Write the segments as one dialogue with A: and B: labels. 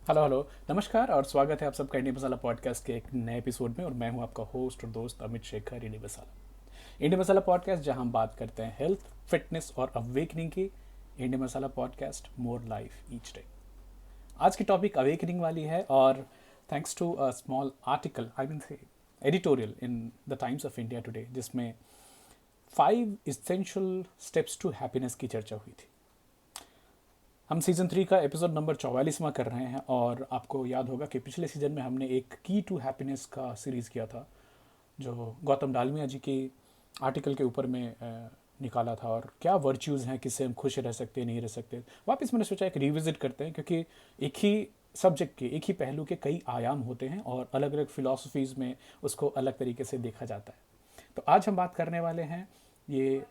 A: Hello hello. नमस्कार और स्वागत है आप सबका इंडिया मसाला पॉडकास्ट के एक नए एपिसोड में। और मैं हूं आपका होस्ट और दोस्त Amit Shekhar India Masala. India Masala podcast जहां हम बात करते हैं हेल्थ, फिटनेस और अवेकनिंग की। India Masala podcast, more life each day. आज की टॉपिक अवेकनिंग वाली है और thanks to a small article, I mean say editorial in the Times of India today, जिसमें 5 इसेंशियल स्टेप्स टू हैप्पीनेस की चर्चा हुई थी। हम सीज़न 3 का एपिसोड नंबर 44वां कर रहे हैं और आपको याद होगा कि पिछले सीज़न में हमने एक की टू हैप्पीनेस का सीरीज़ किया था, जो गौतम डालमिया जी के आर्टिकल के ऊपर में निकाला था। और क्या वर्च्यूज़ हैं, किससे हम खुश रह सकते हैं, नहीं रह सकते। वापस मैंने सोचा एक रिविजिट करते हैं, क्योंकि एक ही सब्जेक्ट के, एक ही पहलू के कई आयाम होते हैं और अलग अलग फ़िलासफ़ीज़ में उसको अलग तरीके से देखा जाता है। तो आज हम बात करने वाले हैं ये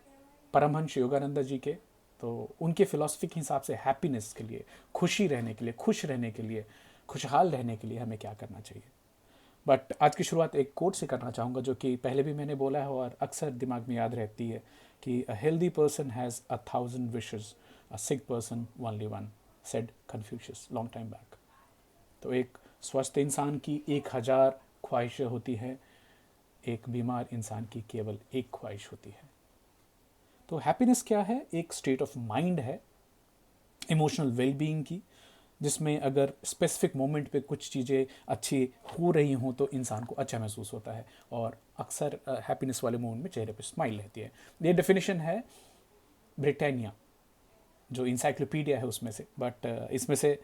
A: परमहंस योगानंद जी के। तो उनके फ़िलासफ़ी के हिसाब से हैप्पीनेस के लिए, खुशी रहने के लिए, खुश रहने के लिए, खुशहाल रहने के लिए हमें क्या करना चाहिए। बट आज की शुरुआत एक कोट से करना चाहूँगा, जो कि पहले भी मैंने बोला है और अक्सर दिमाग में याद रहती है कि a healthy person has 1,000 wishes, a sick person only one, said Confucius long time back. तो एक स्वस्थ इंसान की 1,000 ख्वाहिशें होती हैं, एक बीमार इंसान की केवल एक ख्वाहिश होती है। तो हैप्पीनेस क्या है? एक स्टेट ऑफ माइंड है, इमोशनल वेलबींग की, जिसमें अगर स्पेसिफिक मोमेंट पे कुछ चीज़ें अच्छी हो रही हों तो इंसान को अच्छा महसूस होता है। और अक्सर हैप्पीनेस वाले मोमेंट में चेहरे पे स्माइल रहती है। ये डेफिनेशन है ब्रिटानिया, जो इंसाइक्लोपीडिया है उसमें से। बट इसमें से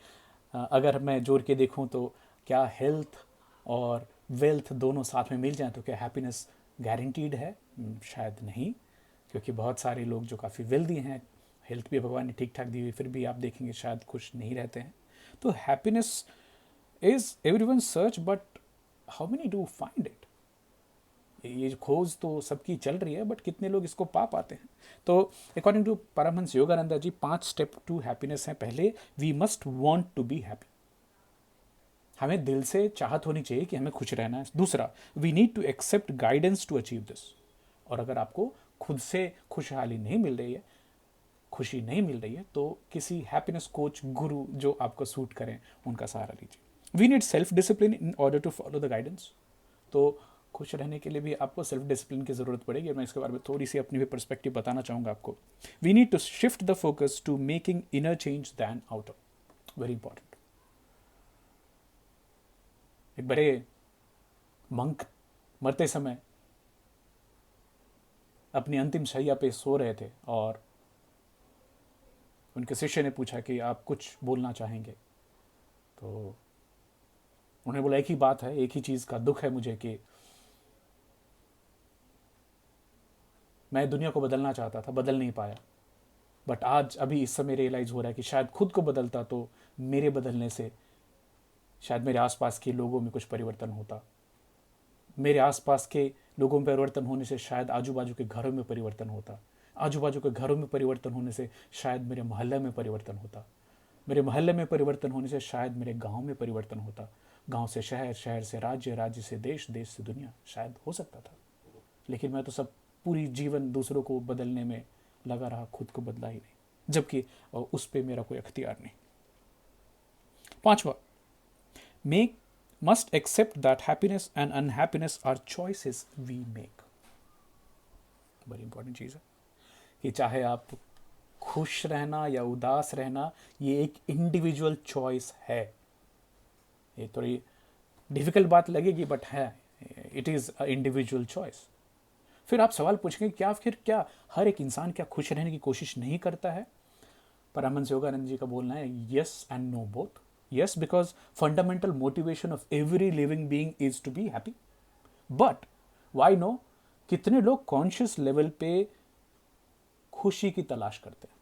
A: अगर मैं जोड़ के देखूं तो क्या हेल्थ और वेल्थ दोनों साथ में मिल जाएं तो क्या हैप्पीनेस गारंटीड है? शायद नहीं, क्योंकि बहुत सारे लोग जो काफ़ी वेल्दी हैं, हेल्थ भी भगवान ने ठीक ठाक दी हुई, फिर भी आप देखेंगे शायद खुश नहीं रहते हैं। तो happiness is everyone search, but how many do find it? ये खोज तो सबकी चल रही है, बट कितने लोग इसको पा पाते हैं? तो according to Paramahansa Yogananda ji, 5 step to happiness हैं। पहले, we must want to be happy. हमें दिल से चाहत होनी चाहिए कि हमें खुश रहना है। दूसरा, we need to accept guidance to achieve this. और अगर आपको खुद से खुशहाली नहीं मिल रही है, खुशी नहीं मिल रही है, तो किसी हैप्पीनेस कोच, गुरु जो आपको सूट करें, उनका सहारा लीजिए। We need self discipline in order to follow the guidance. तो खुश रहने के लिए भी आपको सेल्फ डिसिप्लिन की ज़रूरत पड़ेगी। मैं इसके बारे में थोड़ी सी अपनी भी पर्सपेक्टिव बताना चाहूँगा आपको। We need to shift the focus to making inner change than outer. Very important. एक बड़े मंक मरते समय अपनी अंतिम शैया पे सो रहे थे और उनके शिष्य ने पूछा कि आप कुछ बोलना चाहेंगे? तो उन्होंने बोला एक ही बात है, एक ही चीज़ का दुख है मुझे, कि मैं दुनिया को बदलना चाहता था, बदल नहीं पाया। बट आज अभी इस समय रियलाइज़ हो रहा है कि शायद खुद को बदलता तो मेरे बदलने से शायद मेरे आसपास के लोगों में कुछ परिवर्तन होता। मेरे आसपास के लोगों में परिवर्तन होने से शायद आजू बाजू के घरों में परिवर्तन होता। आजू बाजू के घरों में परिवर्तन होने से शायद मेरे मोहल्ले में परिवर्तन होता। मेरे मोहल्ले में परिवर्तन होने से शायद मेरे गांव में परिवर्तन होता। गांव से शहर, शहर से राज्य, राज्य से देश, देश से दुनिया शायद हो सकता था। लेकिन मैं तो सब पूरी जीवन दूसरों को बदलने में लगा रहा, खुद को बदला ही नहीं, जबकि उस पर मेरा कोई अख्तियार नहीं। पांचवा, make must accept that happiness and unhappiness are choices we make. बड़ी इंपॉर्टेंट चीज़ है कि चाहे आप खुश रहना या उदास रहना, ये एक इंडिविजुअल चॉइस है। ये थोड़ी डिफिकल्ट बात लगेगी, बट है, it is a individual choice. फिर आप सवाल पूछेंगे, क्या हर एक इंसान क्या खुश रहने की कोशिश नहीं करता है? परमहंस योगानंद जी का बोलना है, yes and no both. Yes, because fundamental motivation of every living being is to be happy. But why no, कितने लोग कॉन्शियस लेवल पे खुशी की तलाश करते हैं?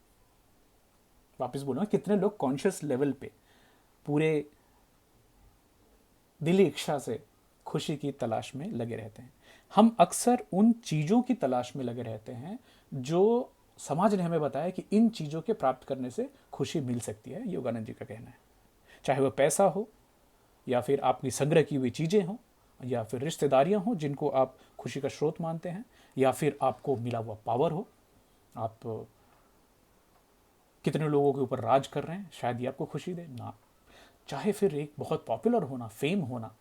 A: वापस बोलूँ, कितने लोग कॉन्शियस लेवल पे पूरे दिली इच्छा से खुशी की तलाश में लगे रहते हैं? हम अक्सर उन चीज़ों की तलाश में लगे रहते हैं जो समाज ने हमें बताया कि इन चीज़ों के प्राप्त करने से खुशी मिल सकती है। योगानंद जी का कहना है, चाहे वह पैसा हो, या फिर आपकी संग्रह की हुई चीज़ें हों, या फिर रिश्तेदारियां हों जिनको आप खुशी का स्रोत मानते हैं, या फिर आपको मिला हुआ पावर हो, आप कितने लोगों के ऊपर राज कर रहे हैं, शायद ये आपको खुशी दे ना। चाहे फिर एक बहुत पॉपुलर होना, फेम होना।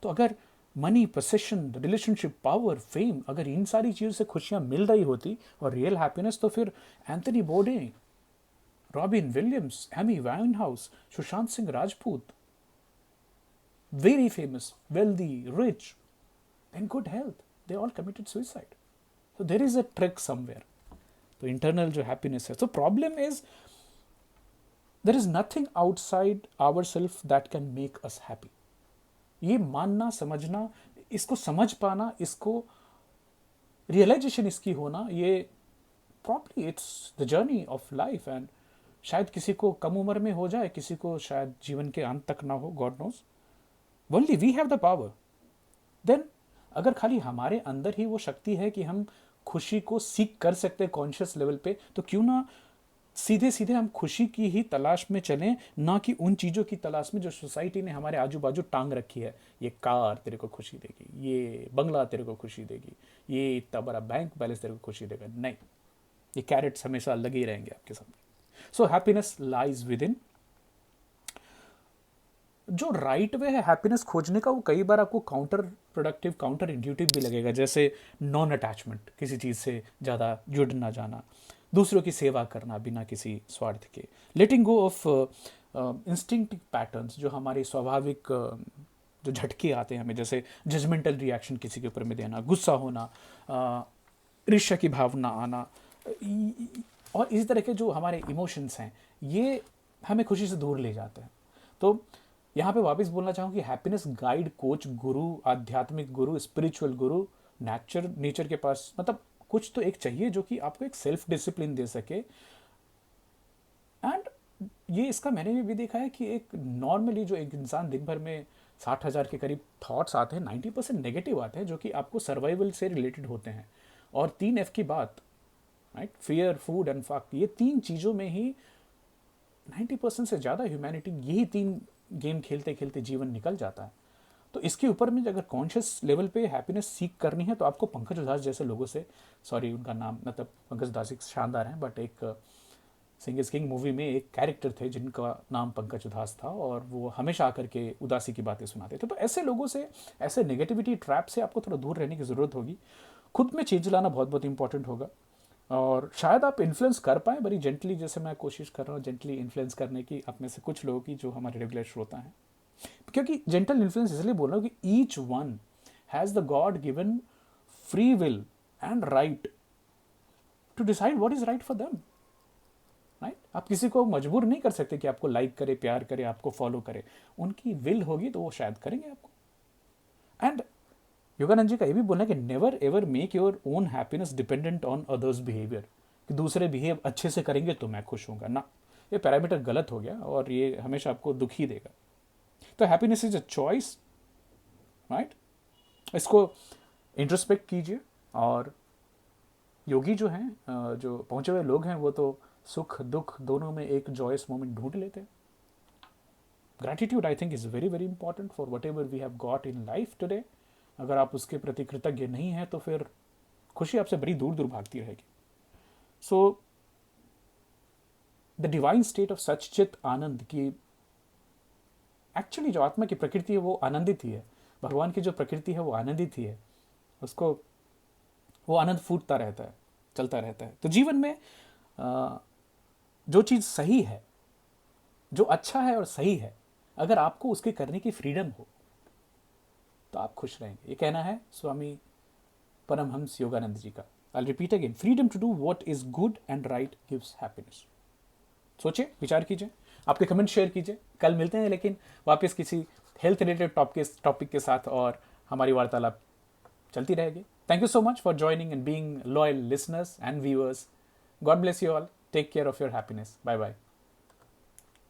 A: तो अगर money, possession, relationship, power, fame, अगर इन सारी चीज़ों से खुशियाँ मिल रही होती और रियल हैप्पीनेस, तो फिर Anthony Bourdain, Robin Williams, Amy Winehouse, Sushant Singh Rajput, very famous, wealthy, rich, in good health, they all committed suicide. So there is a trick somewhere. तो internal जो happiness है, so problem is there is nothing outside ourselves that can make us happy. ये मानना, समझना, इसको समझ पाना, इसको रियलाइजेशन इसकी होना, ये probably it's the journey of life. And शायद किसी को कम उम्र में हो जाए, किसी को शायद जीवन के अंत तक ना हो, god knows. Only we have the power. Then अगर खाली हमारे अंदर ही वो शक्ति है कि हम खुशी को सीख कर सकते हैं कॉन्शियस लेवल पे, तो क्यों ना सीधे सीधे हम खुशी की ही तलाश में चलें, ना कि उन चीज़ों की तलाश में जो सोसाइटी ने हमारे आजू बाजू टांग रखी है। ये कार तेरे को खुशी देगी, ये बंगला तेरे को खुशी देगी, ये इतना बड़ा बैंक बैलेंस तेरे को खुशी देगा। नहीं, ये कैरेट्स हमेशा लगे ही रहेंगे आपके सामने। So happiness lies with in. जो राइट वे है हैप्पीनेस खोजने का, वो कई बार आपको काउंटर प्रोडक्टिव, काउंटर इंट्यूटिव भी लगेगा। जैसे नॉन अटैचमेंट, किसी चीज़ से ज़्यादा जुड़ ना जाना, दूसरों की सेवा करना बिना किसी स्वार्थ के, लेटिंग गो ऑफ इंस्टिंक्टिव पैटर्न्स, जो हमारे स्वाभाविक जो झटके आते हैं हमें, जैसे जजमेंटल रिएक्शन किसी के ऊपर में देना, गुस्सा होना, ईर्ष्या की भावना आना, और इसी तरह के जो हमारे इमोशंस हैं, ये हमें खुशी से दूर ले जाते हैं। तो यहाँ पे वापस बोलना चाहूँ कि हैप्पीनेस गाइड, कोच, गुरु, आध्यात्मिक गुरु, स्पिरिचुअल गुरु, नेचर के पास, मतलब कुछ तो एक चाहिए जो कि आपको एक सेल्फ डिसिप्लिन दे सके। एंड ये इसका मैंने भी देखा है कि एक नॉर्मली जो एक इंसान दिन भर में 60,000 के करीब थॉट्स आते हैं, 90% नेगेटिव आते हैं, जो कि आपको सर्वाइवल से रिलेटेड होते हैं। और 3 F की बात, right, fear, food and fuck, ये 3 चीज़ों में ही 90% से ज़्यादा ह्यूमैनिटी यही 3 गेम खेलते खेलते जीवन निकल जाता है। तो इसके ऊपर में अगर कॉन्शियस लेवल पे हैप्पीनेस सीख करनी है, तो आपको पंकज उधास जैसे लोगों से, सॉरी उनका नाम, मतलब पंकज उधास एक शानदार हैं, बट एक सिंग इज किंग मूवी में एक कैरेक्टर थे जिनका नाम पंकज उधास था, और वो हमेशा आकर के उदासी की बातें सुनाते थे। तो ऐसे लोगों से, ऐसे नेगेटिविटी ट्रैप से आपको थोड़ा दूर रहने की ज़रूरत होगी। खुद में चेंज लाना बहुत बहुत इंपॉर्टेंट होगा, और शायद आप इन्फ्लुएंस कर पाएँ बड़ी जेंटली, जैसे मैं कोशिश कर रहा हूँ जेंटली इन्फ्लुएंस करने की आप में से कुछ लोगों की, जो हमारे रेगुलर श्रोता हैं। क्योंकि जेंटल इन्फ्लुएंस इसलिए बोल रहा हूँ कि each one has the god given free will and right to decide what is right for them, right. आप किसी को मजबूर नहीं कर सकते कि आपको लाइक करे, प्यार करे, आपको फॉलो करे। उनकी विल होगी तो वो शायद करेंगे आपको। एंड योगानंद जी का ये भी बोलना है कि never ever make your own happiness dependent on others behaviour, कि दूसरे बिहेव अच्छे से करेंगे तो मैं खुश होऊंगा ना। ये पैरामीटर गलत हो गया और ये हमेशा आपको दुखी देगा। तो happiness is a choice, right. इसको इंट्रोस्पेक्ट कीजिए। और योगी जो हैं, जो पहुंचे हुए लोग हैं, वो तो सुख दुख दोनों में एक जॉयस मोमेंट ढूंढ लेते हैं। Gratitude I think is very very important for whatever we have got in life today. अगर आप उसके प्रति कृतज्ञ नहीं हैं तो फिर खुशी आपसे बड़ी दूर दूर भागती रहेगी। So the divine state of सच्चित आनंद की, एक्चुअली जो आत्मा की प्रकृति है वो आनंदित ही है। भगवान की जो प्रकृति है वो आनंदित ही है। उसको वो आनंद फूटता रहता है, चलता रहता है। तो जीवन में जो चीज़ सही है, जो अच्छा है और सही है, अगर आपको उसके करने की फ्रीडम हो तो आप खुश रहेंगे। ये कहना है स्वामी परमहंस योगानंद जी का। I repeat again, freedom to do what is good and right gives happiness. सोचिए, विचार कीजिए, आपके कमेंट शेयर कीजिए। कल मिलते हैं लेकिन वापस किसी हेल्थ रिलेटेड टॉपिक के साथ, और हमारी वार्तालाप चलती रहेगी। Thank you so much for joining and being loyal listeners and viewers. God bless you all. Take care of your happiness. Bye bye.